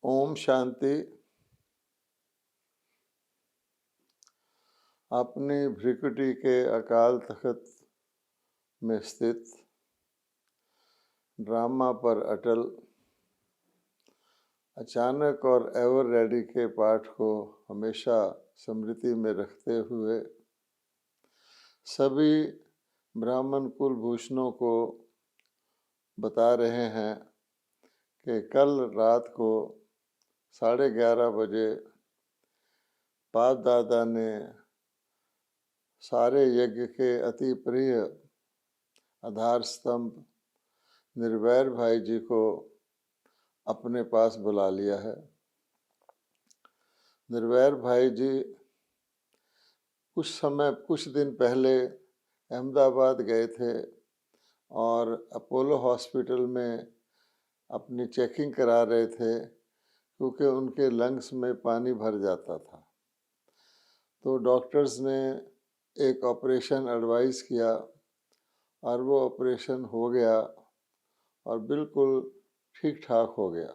ओम शांति। अपनी भ्रिकुटी के अकाल तख्त में स्थित ड्रामा पर अटल, अचानक और एवर रेडी के पाठ को हमेशा स्मृति में रखते हुए सभी ब्राह्मण कुलभूषणों को बता रहे हैं कि कल रात को 11:30 बजे बाप दादा ने सारे यज्ञ के अति प्रिय आधार स्तंभ निर्वैर भाई जी को अपने पास बुला लिया है। निर्वैर भाई जी कुछ दिन पहले अहमदाबाद गए थे और अपोलो हॉस्पिटल में अपनी चेकिंग करा रहे थे, क्योंकि उनके लंग्स में पानी भर जाता था। तो डॉक्टर्स ने एक ऑपरेशन एडवाइस किया और वो ऑपरेशन हो गया और बिल्कुल ठीक ठाक हो गया।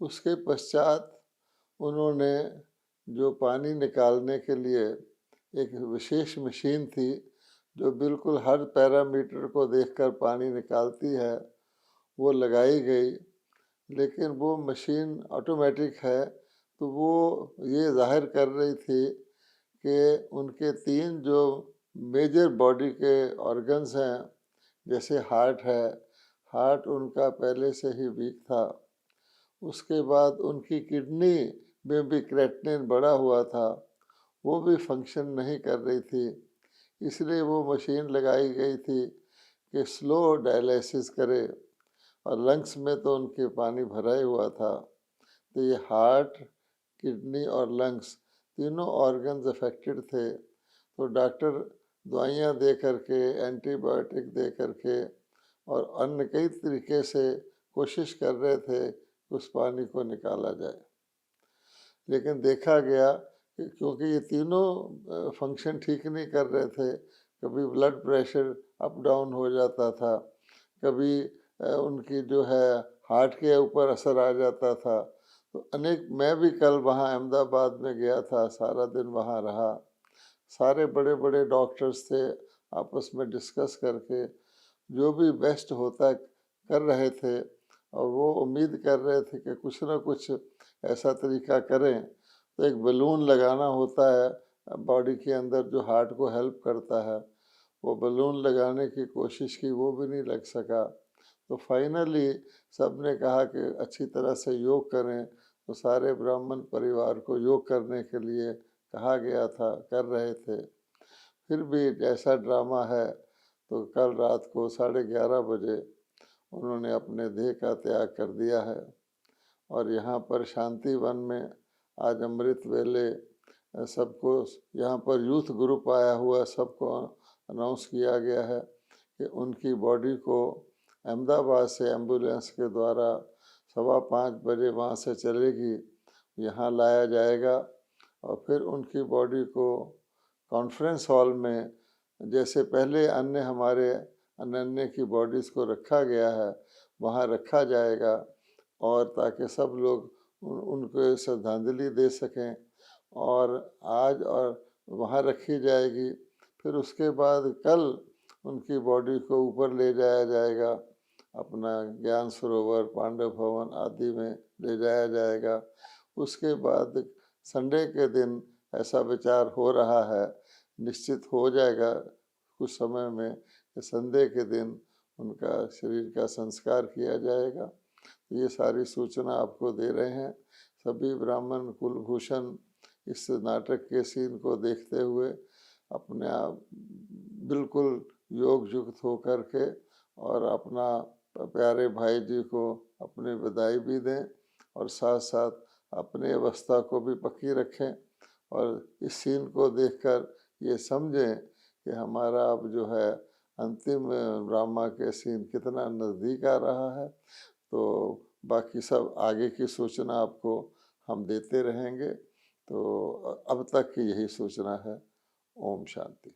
उसके पश्चात उन्होंने जो पानी निकालने के लिए एक विशेष मशीन थी जो बिल्कुल हर पैरामीटर को देखकर पानी निकालती है, वो लगाई गई। लेकिन वो मशीन ऑटोमेटिक है, तो वो ये जाहिर कर रही थी कि उनके 3 जो मेजर बॉडी के ऑर्गन्स हैं, जैसे हार्ट है, हार्ट उनका पहले से ही वीक था। उसके बाद उनकी किडनी में भी क्रेटिनिन बढ़ा हुआ था, वो भी फंक्शन नहीं कर रही थी। इसलिए वो मशीन लगाई गई थी कि स्लो डायलिसिस करे, और लंग्स में तो उनके पानी भरा ही हुआ था। तो ये हार्ट, किडनी और लंग्स तीनों ऑर्गन्स अफेक्टेड थे। तो डॉक्टर दवाइयाँ दे करके, एंटीबायोटिक दे करके और अन्य कई तरीके से कोशिश कर रहे थे कि उस पानी को निकाला जाए। लेकिन देखा गया कि क्योंकि ये तीनों फंक्शन ठीक नहीं कर रहे थे, कभी ब्लड प्रेशर अप डाउन हो जाता था, कभी उनकी जो है हार्ट के ऊपर असर आ जाता था। तो अनेक, मैं भी कल वहाँ अहमदाबाद में गया था, सारा दिन वहाँ रहा। सारे बड़े बड़े डॉक्टर्स थे, आपस में डिस्कस करके जो भी बेस्ट होता कर रहे थे, और वो उम्मीद कर रहे थे कि कुछ ना कुछ ऐसा तरीका करें। तो एक बलून लगाना होता है बॉडी के अंदर जो हार्ट को हेल्प करता है, वो बलून लगाने की कोशिश की, वो भी नहीं लग सका। तो फाइनली सब ने कहा कि अच्छी तरह से योग करें। तो सारे ब्राह्मण परिवार को योग करने के लिए कहा गया था, कर रहे थे। फिर भी जैसा ड्रामा है, तो कल रात को 11:30 बजे उन्होंने अपने देह का त्याग कर दिया है। और यहाँ पर शांति वन में आज अमृत वेले सबको, यहाँ पर यूथ ग्रुप आया हुआ, सबको अनाउंस किया गया है कि उनकी बॉडी को अहमदाबाद से एम्बुलेंस के द्वारा 5:15 बजे वहाँ से चलेगी, यहाँ लाया जाएगा। और फिर उनकी बॉडी को कॉन्फ्रेंस हॉल में, जैसे पहले अन्य हमारे अनन्य की बॉडीज़ को रखा गया है, वहाँ रखा जाएगा, और ताकि सब लोग उनको श्रद्धांजलि दे सकें। और आज और वहाँ रखी जाएगी। फिर उसके बाद कल उनकी बॉडी को ऊपर ले जाया जाएगा, अपना ज्ञान सरोवर, पांडव भवन आदि में ले जाया जाएगा। उसके बाद संडे के दिन ऐसा विचार हो रहा है, निश्चित हो जाएगा कुछ समय में, कि संडे के दिन उनका शरीर का संस्कार किया जाएगा। ये सारी सूचना आपको दे रहे हैं। सभी ब्राह्मण कुलभूषण इस नाटक के सीन को देखते हुए अपने आप बिल्कुल योग युक्त होकर के और अपना प्यारे भाई जी को अपनी बधाई भी दें, और साथ साथ अपनी अवस्था को भी पक्की रखें, और इस सीन को देखकर ये समझें कि हमारा अब जो है अंतिम ड्रामा के सीन कितना नज़दीक आ रहा है। तो बाकी सब आगे की सूचना आपको हम देते रहेंगे। तो अब तक की यही सूचना है। ओम शांति।